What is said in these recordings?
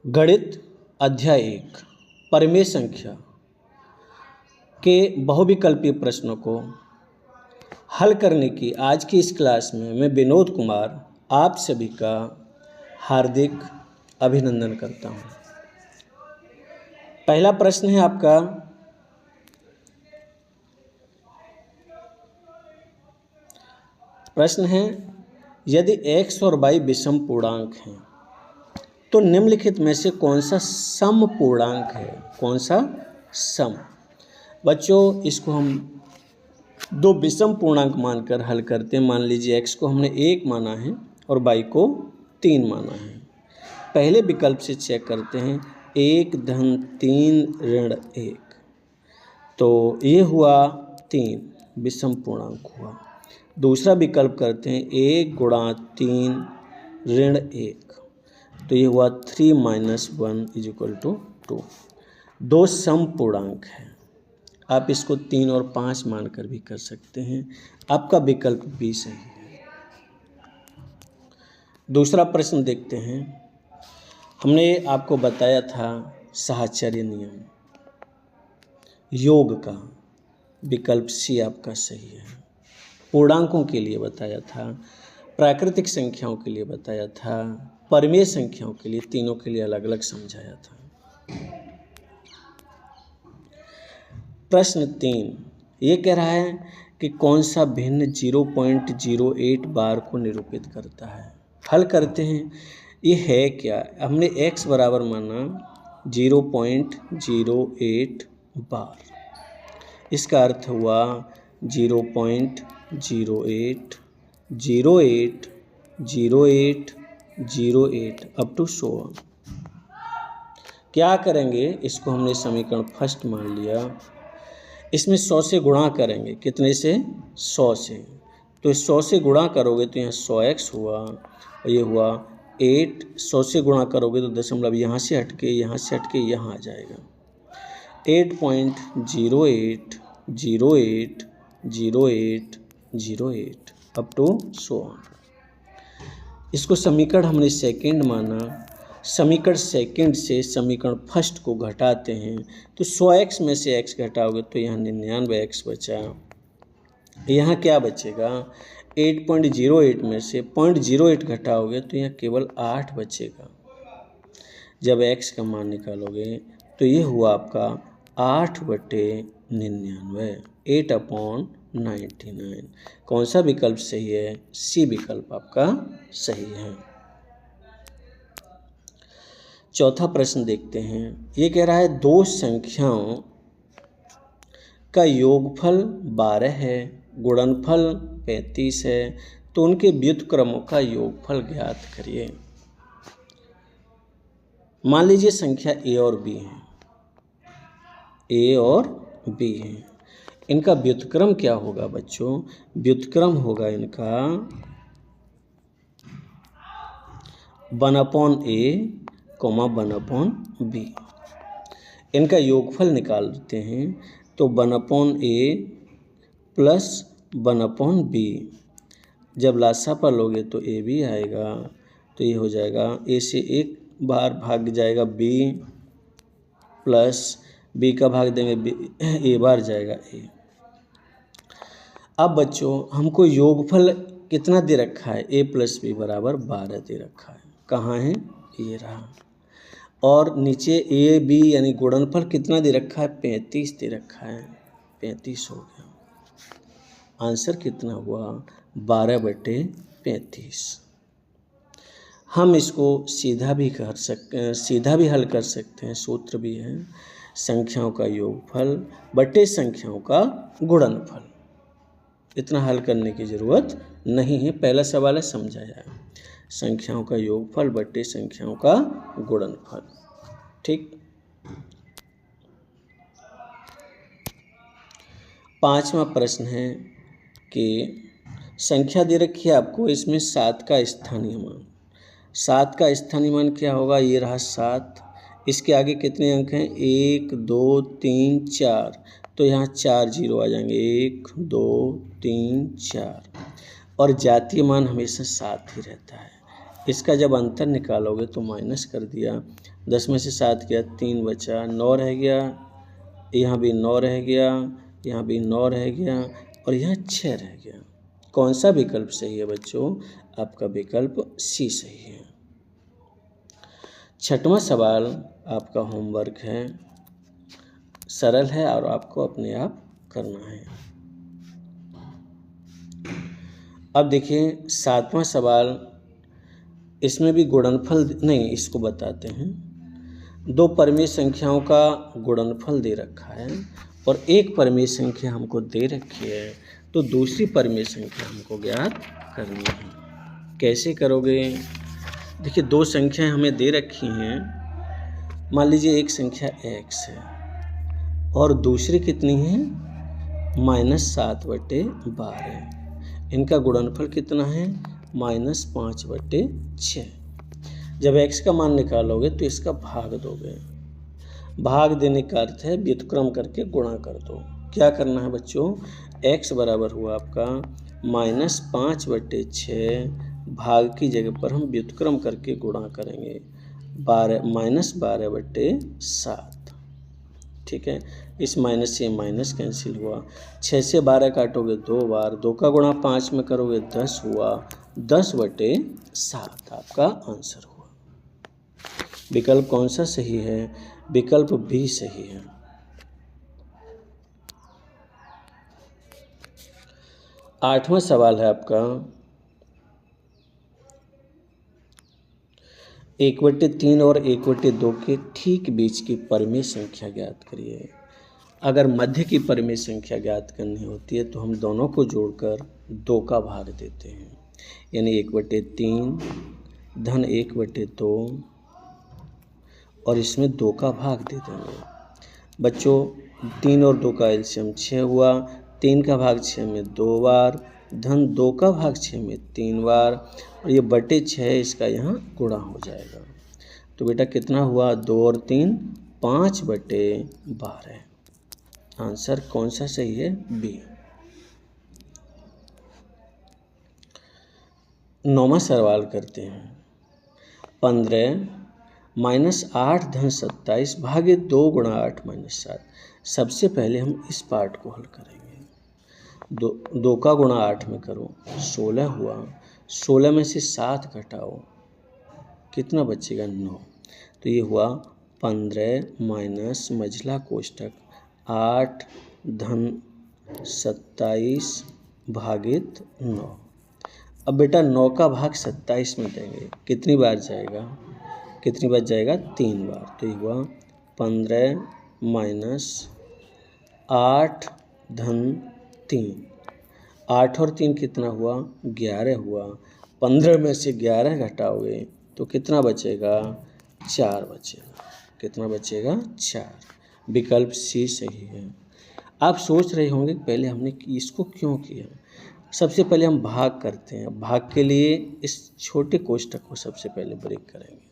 गणित अध्याय 1 परिमेय संख्या के बहुविकल्पीय प्रश्नों को हल करने की आज की इस क्लास में मैं विनोद कुमार आप सभी का हार्दिक अभिनंदन करता हूं। पहला प्रश्न है आपका, प्रश्न है यदि x और y विषम पूर्णांक हैं तो निम्नलिखित में से कौन सा सम पूर्णांक है। कौन सा सम। बच्चों इसको हम दो विषम पूर्णांक मानकर हल करते हैं। मान लीजिए x को हमने 1 माना है और y को 3 माना है। पहले विकल्प से चेक करते हैं 1 धन 3 ऋण 1, तो ये हुआ 3 विषम पूर्णांक हुआ। दूसरा विकल्प करते हैं 1 गुणा 3 ऋण 1, तो ये हुआ 3 - 1 = 2। दो सम पूर्णांक है। आप इसको 3 और 5 मानकर भी कर सकते हैं। आपका विकल्प भी सही है। दूसरा प्रश्न देखते हैं। हमने आपको बताया था साहचर्य नियम योग का, विकल्प सी आपका सही है। पूर्णांकों के लिए बताया था, प्राकृतिक संख्याओं के लिए बताया था, परिमेय संख्याओं के लिए, तीनों के लिए अलग अलग समझाया था। प्रश्न 3 ये कह रहा है कि कौन सा भिन्न 0.08 बार को निरूपित करता है। हल करते हैं। ये है क्या। हमने x बराबर माना 0.08 बार, इसका अर्थ हुआ 0.080808 अप टू 100। क्या करेंगे, इसको हमने समीकरण फर्स्ट मान लिया। इसमें 100 से गुणा करेंगे। कितने से? 100 से। तो 100 से गुणा करोगे तो यहाँ 100x हुआ और ये हुआ 8। 100 से गुणा करोगे तो दशमलव यहाँ से हटके यहाँ आ जाएगा। 8.08080808 अप टू 100। इसको समीकरण हमने सेकंड माना। समीकरण सेकंड से समीकरण फर्स्ट को घटाते हैं तो 100x में से x घटाओगे तो यहाँ 99x बचा। यहाँ क्या बचेगा, 8.08 में से 0.08 घटाओगे तो यहाँ केवल 8 बचेगा। जब x का मान निकालोगे तो ये हुआ आपका 8/99, 8/99। कौन सा विकल्प सही है? सी विकल्प आपका सही है। चौथा प्रश्न देखते हैं। ये कह रहा है दो संख्याओं का योगफल 12 है, गुणनफल 35 है, तो उनके व्युत्क्रमों का योगफल ज्ञात करिए। मान लीजिए संख्या a और b है। a और b है। इनका व्युत्क्रम क्या होगा बच्चों? व्युत्क्रम होगा इनका 1/a, 1/b। इनका योगफल निकालते हैं तो 1/a प्लस 1/b। जब लासा पर लोगे तो a भी आएगा, तो ये हो जाएगा a से एक बार भाग जाएगा b, प्लस b का भाग देंगे b, a बार जाएगा a। अब बच्चों हमको योगफल कितना दे रखा है? a + b = 12 दे रखा है। कहाँ है? ये रहा। और नीचे a b यानी गुणनफल कितना दे रखा है? 35 दे रखा है। 35 हो गया। आंसर कितना हुआ? 12/35। हम इसको सीधा भी हल कर सकते हैं। सूत्र भी है, संख्याओं का योगफल बटे संख्याओं का गुणनफल। इतना हल करने की ज़रूरत नहीं है। पहला सवाल है समझाया, संख्याओं का योगफल बटे संख्याओं का गुणनफल। ठीक। 5वां प्रश्न है कि संख्या दे रखी है आपको, इसमें 7 का स्थानीय मान। 7 का स्थानीय मान क्या होगा? ये रहा 7। इसके आगे कितने अंक हैं? 1 2 3 4, तो यहाँ 4 0 आ जाएंगे। 1 2 3 4। और जातीय मान हमेशा 7 ही रहता है, इसका जब अंतर निकालोगे तो माइनस कर दिया, 10 में से 7 गया, 3 बचा, 9 रह गया, यहाँ भी 9 रह गया, यहाँ भी 9 रह गया और यहाँ 6 रह गया। कौन सा विकल्प सही है बच्चों? आपका विकल्प सी सही है। छठवां सवाल आपका होमवर्क है, सरल है और आपको अपने आप करना है। अब देखिए 7वां सवाल, इसमें भी गुणनफल नहीं, इसको बताते हैं। 2 परिमेय संख्याओं का गुणनफल दे रखा है और एक परिमेय संख्या हमको दे रखी है, तो दूसरी परिमेय संख्या हमको ज्ञात करनी है। कैसे करोगे? देखिए 2 संख्याएं हमें दे रखी हैं। मान लीजिए एक संख्या x है और दूसरी कितनी है? -7/12। इनका गुणनफल कितना है? -5/6। जब x का मान निकालोगे तो इसका भाग दोगे। भाग देने का अर्थ है व्युत्क्रम करके गुणा कर दो। क्या करना है बच्चों? x बराबर हुआ आपका -5/6, भाग की जगह पर हम व्युत्क्रम करके गुणा करेंगे, -12/7। ठीक है, इस माइनस से माइनस कैंसिल हुआ। 6 से 12 काटोगे 2 बार, 2 का गुणा 5 में करोगे 10 हुआ, 10/7 आपका आंसर हुआ। विकल्प कौन सा सही है? विकल्प बी सही है। 8वां सवाल है आपका, 1/3 और 1/2 के ठीक बीच की परिमेय संख्या ज्ञात करिए। अगर मध्य की परिमेय संख्या ज्ञात करनी होती है तो हम दोनों को जोड़कर 2 का भाग देते हैं, यानी 1/3 धन 1/2 और इसमें 2 का भाग दे देंगे। बच्चों 3 और 2 का एलसीएम 6 हुआ, 3 का भाग 6 में 2 बार, धन 2 का भाग 6 में 3 बार और ये बटे 6 इसका यहाँ गुणा हो जाएगा। तो बेटा कितना हुआ? 2 और 3 5/12। आंसर कौन सा सही है? बी। 9वां सवाल करते हैं, 15 -8 धन 27 भागे 2 गुणा 8 -7। सबसे पहले हम इस पार्ट को हल करेंगे। 2 का गुणा 8 में करो, 16 हुआ, 16 में से 7 घटाओ, कितना बचेगा? 9। तो ये हुआ 15 माइनस मझला कोष्टक 8 धन 27 भागित 9। अब बेटा 9 का भाग 27 में देंगे, कितनी बार जाएगा? कितनी बार जाएगा? 3 बार। तो ये हुआ 15 माइनस 8 धन 3। 8 और 3 कितना हुआ? 11 हुआ। 15 में से 11 घटाओगे तो कितना बचेगा? 4 बचेगा। कितना बचेगा? 4। विकल्प सी सही है। आप सोच रहे होंगे पहले हमने इसको क्यों किया। सबसे पहले हम भाग करते हैं। भाग के लिए इस छोटे कोष्टक को सबसे पहले ब्रेक करेंगे,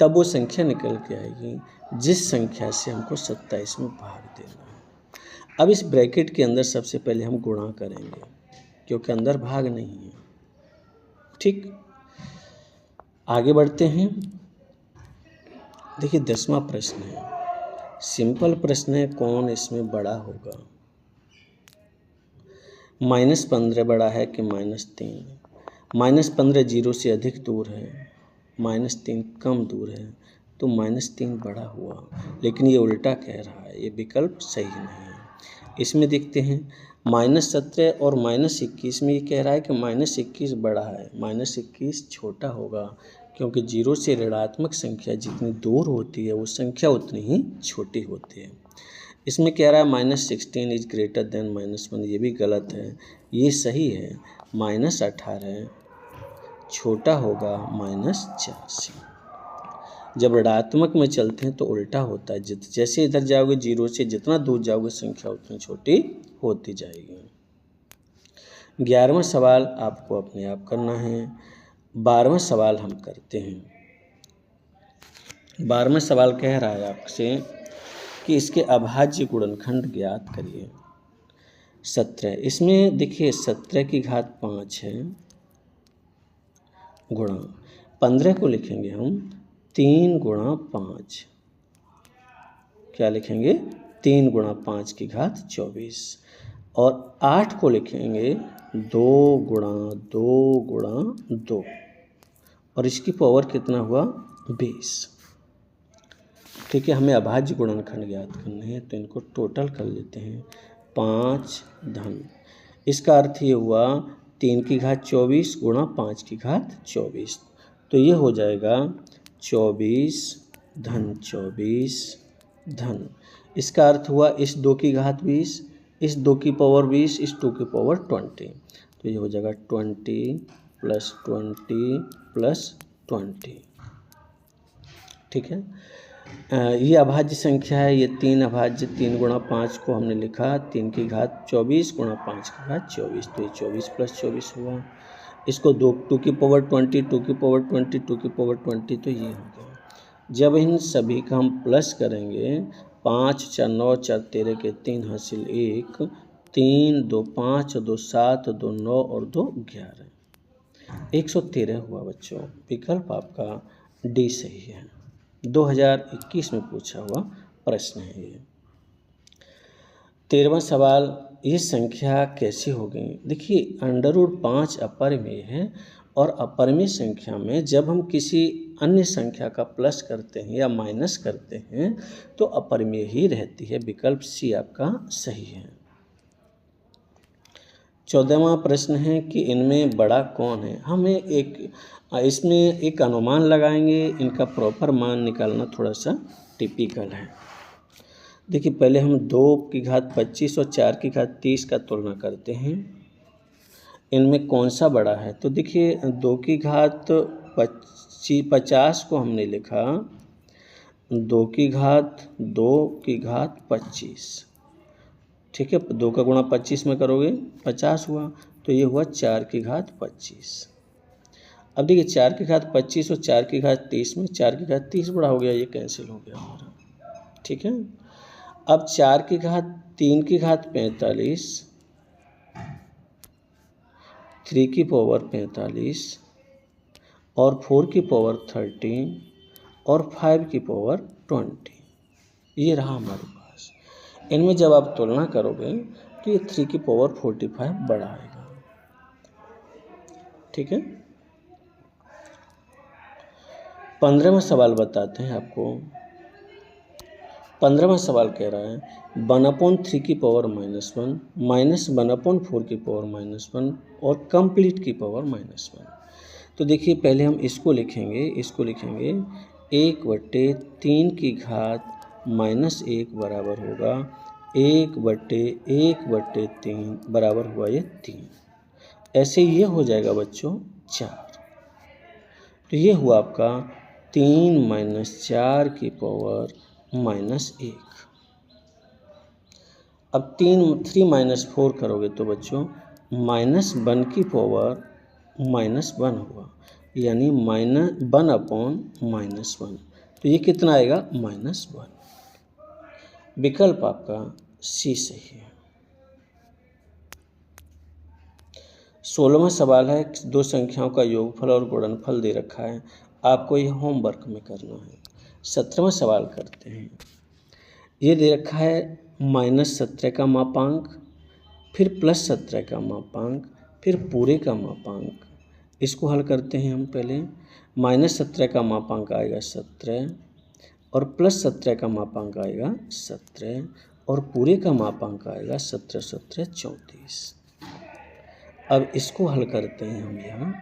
तब वो संख्या निकल के आएगी जिस संख्या से हमको 27 में भाग देना है। अब इस ब्रैकेट के अंदर सबसे पहले हम गुणा करेंगे क्योंकि अंदर भाग नहीं है। ठीक, आगे बढ़ते हैं। देखिए 10वां प्रश्न है, सिंपल प्रश्न है, कौन इसमें बड़ा होगा? -15 बड़ा है कि -3? -15 जीरो से अधिक दूर है, -3 कम दूर है, तो -3 बड़ा हुआ, लेकिन ये उल्टा कह रहा है, ये विकल्प सही नहीं है। इसमें देखते हैं -17 और -21 में ये कह रहा है कि -21 बड़ा है, -21 छोटा होगा, क्योंकि जीरो से ऋणात्मक संख्या जितनी दूर होती है वो संख्या उतनी ही छोटी होती है। इसमें कह रहा है -16 इज ग्रेटर देन -1, ये भी गलत है, ये सही है। -18 छोटा होगा -4 से। जब ऋणात्मक में चलते हैं तो उल्टा होता है, जैसे इधर जाओगे जीरो से जितना दूर जाओगे संख्या उतनी छोटी होती जाएगी। 11वां सवाल आपको अपने आप करना है। 12वां सवाल हम करते हैं। 12वां सवाल कह रहा है आपसे कि इसके अभाज्य गुणनखंड ज्ञात करिए। 17, इसमें देखिए 17 की घात 5 है गुणा 15 को लिखेंगे हम 3 गुणा 5, क्या लिखेंगे 3 गुणा 5 की घात 24, और 8 को लिखेंगे 2 गुणा 2 गुणा 2, और इसकी पावर कितना हुआ 20। ठीक है, हमें अभाज्य गुणनखंड ज्ञात करने हैं, तो इनको टोटल कर लेते हैं 5 धन। इसका अर्थ ये हुआ 3 की घात 24 गुणा 5 की घात 24, तो ये हो जाएगा 24 धन 24 धन। इसका अर्थ हुआ इस 2 की घात 20, इस 2 की पावर 20, इस 2 की पावर 20, तो ये हो जाएगा 20 प्लस 20 प्लस 20। ठीक है, ये अभाज्य संख्या है, ये 3 अभाज्य, 3 गुणा 5 को हमने लिखा 3 की घात 24 गुणा 5 की घात 24, तो ये 24 प्लस 24 हुआ। इसको 2 की पावर 20, 2 की पावर 20, 2 की पावर 20, तो ये हो गया। जब इन सभी का हम प्लस करेंगे, 5 4 9 4 13 के 3 हासिल 1, 3 2 5 2 7 2 9 और 2 11, 113 हुआ बच्चों। विकल्प आपका डी सही है। 2021 में पूछा हुआ प्रश्न है ये। 13वां सवाल, ये संख्या कैसी हो गई? देखिए, √5 अपरिमेय है, और अपरिमेय संख्या में जब हम किसी अन्य संख्या का प्लस करते हैं या माइनस करते हैं तो अपरिमेय ही रहती है। विकल्प सी आपका सही है। 14वां प्रश्न है कि इनमें बड़ा कौन है? हमें इसमें एक अनुमान लगाएंगे, इनका प्रॉपर मान निकालना थोड़ा सा टिपिकल है। देखिए, पहले हम 2 की घात 25 और 4 की घात 30 का तुलना करते हैं, इनमें कौन सा बड़ा है? तो देखिए, 2 की घात 50 को हमने लिखा 2 की घात 25, ठीक है, 2 का गुणा 25 में करोगे 50 हुआ, तो ये हुआ 4 की घात 25। अब देखिए, 4 की घात 25 और 4 की घात 30 में 4 की घात 30 बड़ा हो गया, ये कैंसिल हो गया हमारा। ठीक है, अब 4 की घात 3 की घात 45, 3 की पावर 45 और 4 की पावर 13 और 5 की पावर 20, ये रहा हमारे पास। इनमें जब आप तुलना करोगे तो ये 3 की पावर 45 बड़ा आएगा। ठीक है, 15वां सवाल बताते हैं आपको। 15वां सवाल कह रहा है 1/3 की पावर -1 माइनस 1/4 की पावर -1 और कंप्लीट की पावर -1। तो देखिए, पहले हम इसको लिखेंगे 1/3 की घात -1 बराबर होगा 1/1/3 बराबर हुआ ये 3। ऐसे ये हो जाएगा बच्चों 4। तो ये हुआ आपका 3 - 4 की पावर -1। अब 3 - 4 करोगे तो बच्चों -1 की पावर -1 हुआ, यानी -1/-1। तो ये कितना आएगा -1। विकल्प आपका सी सही है। 16वां सवाल है, 2 संख्याओं का योगफल और गुणनफल दे रखा है, आपको ये होमवर्क में करना है। 17वां सवाल करते हैं। ये दे रखा है -17 का मापांक, फिर +17 का मापांक, फिर पूरे का मापांक। इसको हल करते हैं हम। पहले -17 का मापांक आएगा 17 और +17 का मापांक आएगा 17 और पूरे का मापांक आएगा 17 17 34। अब इसको हल करते हैं हम। यहाँ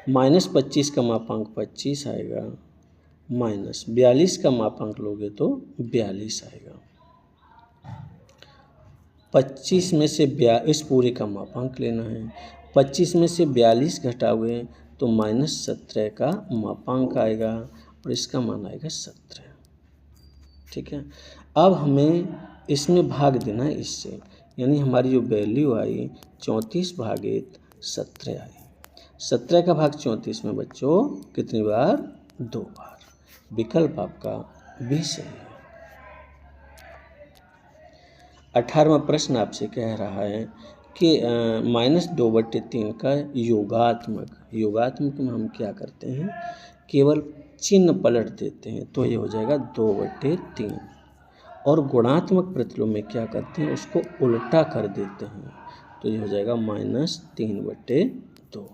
-25 का मापांक 25 आएगा, -42 का मापांक लोगे तो 42 आएगा। 25 में से 42 पूरे का मापांक लेना है। 25 में से 42 घटाओगे तो -17 का मापांक आएगा और इसका मान आएगा 17। ठीक है, अब हमें इसमें भाग देना है इससे, यानी हमारी जो वैल्यू आई 34/17 आई। 17 का भाग 34 में बच्चों कितनी बार? 2 बार। विकल्प आपका बी सही है। 18वां प्रश्न आपसे कह रहा है कि -2/3 का योगात्मक में हम क्या करते हैं, केवल चिन्ह पलट देते हैं, तो ये हो जाएगा 2/3। और गुणात्मक प्रतिलोम में क्या करते हैं, उसको उल्टा कर देते हैं, तो ये हो जाएगा -3/2।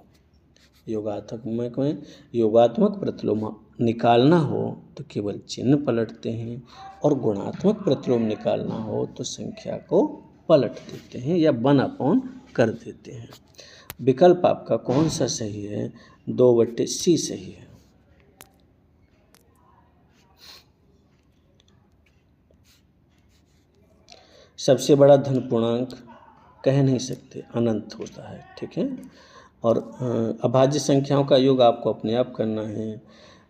योगात्मक प्रतिलोम निकालना हो तो केवल चिन्ह पलटते हैं, और गुणात्मक प्रतिलोम निकालना हो तो संख्या को पलट देते हैं या 1/, कर देते हैं। विकल्प आपका कौन सा सही है, 2/C सही है। सबसे बड़ा धन पूर्णांक कह नहीं सकते, अनंत होता है, ठीक है। और अभाज्य संख्याओं का योग आपको अपने आप करना है।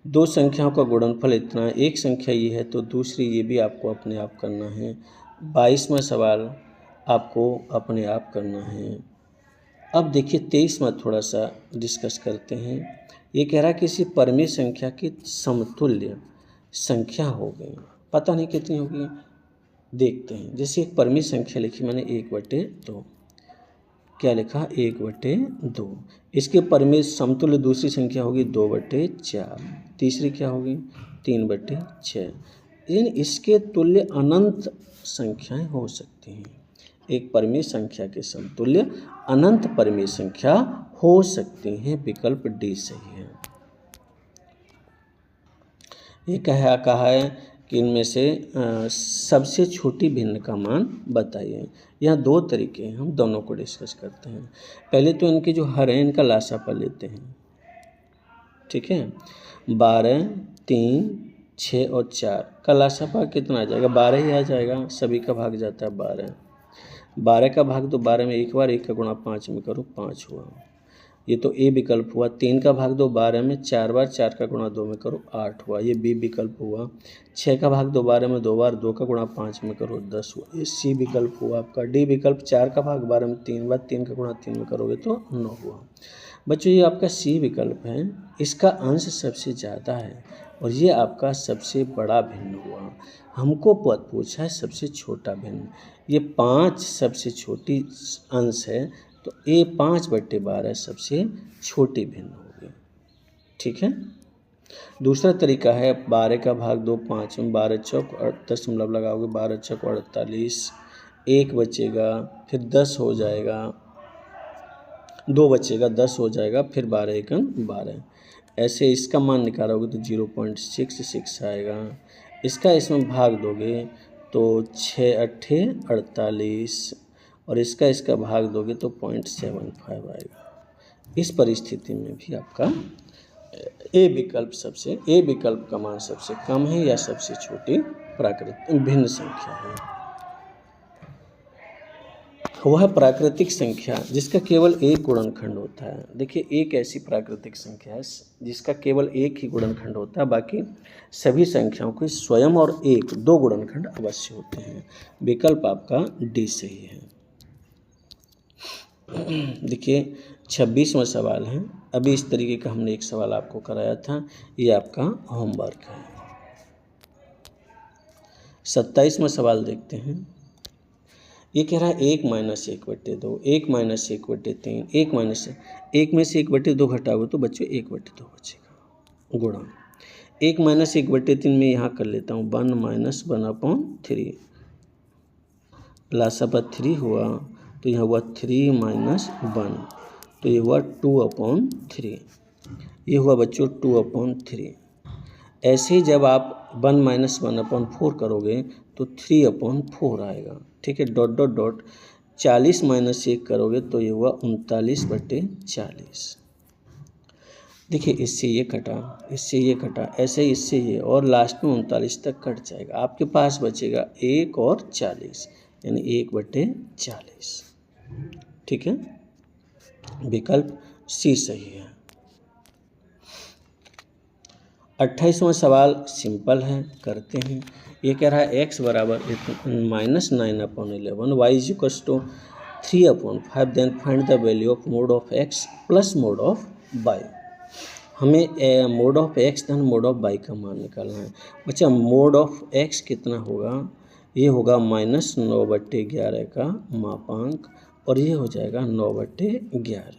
दो संख्याओं का गुणनफल इतना है, एक संख्या ये है तो दूसरी ये भी आपको अपने आप करना है। 22वां सवाल आपको अपने आप करना है। अब देखिए 23वां थोड़ा सा डिस्कस करते हैं। ये कह रहा है किसी परिमेय संख्या की समतुल्य संख्या हो गई, पता नहीं कितनी होगी, देखते हैं। जैसे एक परिमेय संख्या लिखी मैंने 1/2, क्या लिखा 1/2। इसके परिमेय समतुल्य दूसरी संख्या होगी 2/4, तीसरी क्या होगी 3/6। यानी इसके तुल्य अनंत संख्याएं हो सकती हैं। एक परिमेय संख्या के समतुल्य अनंत परिमेय संख्या हो सकती हैं। विकल्प डी सही है। ये कहा है कि इनमें से सबसे छोटी भिन्न का मान बताइए। यहाँ दो तरीके हैं, हम दोनों को डिस्कस करते हैं। पहले तो इनके जो हर हैं इनका लासापा लेते हैं, ठीक है। 12, 3, 6 और 4 का लासापा कितना आ जाएगा, 12 ही आ जाएगा। सभी का भाग जाता है 12। 12 का भाग तो 12 में एक बार, 1 का गुणा 5 में करो 5 हुआ, ये तो ए विकल्प हुआ। 3 का भाग दो 12 में 4 बार, 4 का गुणा 2 में करो 8 हुआ, ये बी विकल्प हुआ। 6 का भाग दो 12 में 2 बार, 2 का गुणा 5 में करो 10 हुआ, ये सी विकल्प हुआ आपका। डी विकल्प 4 का भाग 12 में 3 बार, 3 का गुणा 3 में करोगे तो 9 हुआ। बच्चों ये आपका सी विकल्प है, इसका अंश सबसे ज़्यादा है और ये आपका सबसे बड़ा भिन्न हुआ। हमको पद पूछा है सबसे छोटा भिन्न, ये 5 सबसे छोटी अंश है, तो ए 5/12 सबसे छोटी भिन्न होगी, ठीक है। दूसरा तरीका है 12 का भाग दो 5 में, 12 चौक 10 लगाओगे, 12 चौक 48, 1 बचेगा, फिर 10 हो जाएगा, 2 बचेगा, 10 हो जाएगा, फिर 12 एकम 12। ऐसे इसका मान निकालोगे तो 0.66 आएगा। इसका इसमें भाग दोगे तो 6 8 48, और इसका भाग दोगे तो 0.75 आएगा। इस परिस्थिति में भी आपका ए विकल्प का मान सबसे कम है या सबसे छोटी प्राकृतिक भिन्न संख्या है। वह प्राकृतिक संख्या जिसका केवल एक गुणनखंड होता है। देखिए एक ऐसी प्राकृतिक संख्या है जिसका केवल एक ही गुणनखंड होता है, बाकी सभी संख्याओं के स्वयं और 1-2 गुणनखंड अवश्य होते हैं। विकल्प आपका डी सही है। देखिए 26वां सवाल है। अभी इस तरीके का हमने एक सवाल आपको कराया था, ये आपका होमवर्क है। 27वां सवाल देखते हैं। ये कह रहा है 1 - 1/2, 1 - 1/3, 1 में से 1/2 घटाओगे तो बच्चों 1/2 बचेगा, गुणा 1 - 1/3 में यहाँ कर लेता हूँ 1 - 1/3, लासापा 3 हुआ, तो यहाँ हुआ 3 - 1, तो ये हुआ 2/3, ये हुआ बच्चों 2/3। ऐसे ही जब आप 1 - 1/4 करोगे तो 3/4 आएगा, ठीक है। ... 40 - 1 करोगे तो ये हुआ 39/40। देखिए इससे ये कटा, इससे ये कटा, ऐसे ही इससे ये, और लास्ट में 39 तक कट जाएगा। आपके पास बचेगा 1 और 40, यानी 1/40, ठीक है। विकल्प सी सही है। 28वां सवाल सिंपल है, करते हैं। ये कह रहा है x बराबर -9/11, y = 3/5, then find the value of mod of x plus mod of y। हमें मोड ऑफ x धन मोड ऑफ y का मान निकालना है। बच्चा मोड ऑफ x कितना होगा, ये होगा -9/11 का मापांक, और ये हो जाएगा 9/11।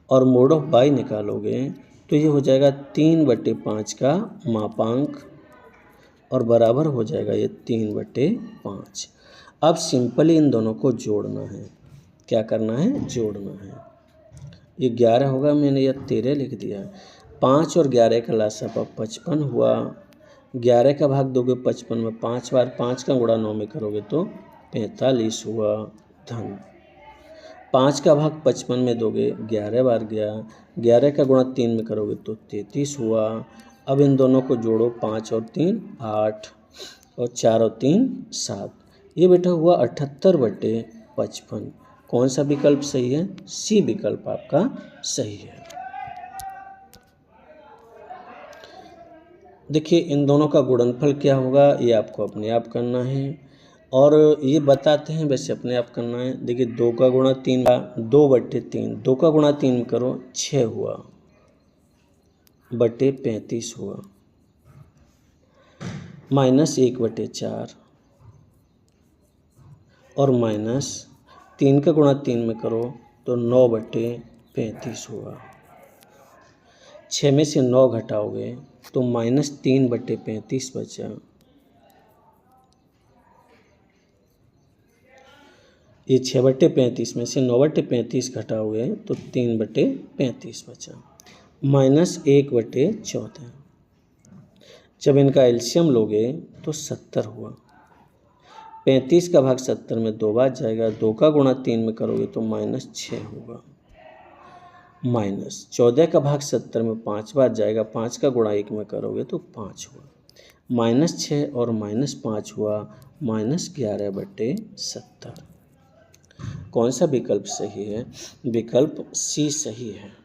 और मोड ऑफ बाई निकालोगे तो ये हो जाएगा 3/5 का मापांक और बराबर हो जाएगा ये 3/5। अब सिंपली इन दोनों को जोड़ना है। क्या करना है? जोड़ना है। ये 11 होगा, मैंने ये 13 लिख दिया। 5 और 11 का लसाअ 55 हुआ। 11 का भाग दोगे 55 में 5 बार, 5 का गुणा 9 में करोगे तो 45 हुआ धन। 5 का भाग 55 में दोगे 11 बार गया, 11 का गुणा 3 में करोगे तो 33 हुआ। अब इन दोनों को जोड़ो, 5 और 3 8 और 4 और 3 7। ये बेटा हुआ 78/55। कौन सा विकल्प सही है? सी विकल्प आपका सही है। देखिए इन दोनों का गुणनफल क्या होगा ये आपको अपने आप करना है, और ये बताते हैं वैसे अपने आप करना है। देखिए 2 का गुणा 3 2/3, 2 का गुणा 3 करो 6 हुआ बटे 35 हुआ, माइनस 1/4 और माइनस 3 का गुणा 3 में करो तो 9/35 हुआ। 6 में से 9 घटाओगे तो -3/35 बचा। ये 6/35 में से 9/35 घटाओगे तो 3/35 बचा, -1/14। जब इनका एलसीएम लोगे तो 70 हुआ। 35 का भाग 70 में 2 बार जाएगा, 2 का गुणा 3 में करोगे तो -6 होगा। -14 का भाग 70 में 5 बार जाएगा, 5 का गुणा 1 में करोगे तो 5 हुआ। -6 और -5 हुआ, -11/70। कौन सा विकल्प सही है? विकल्प सी सही है।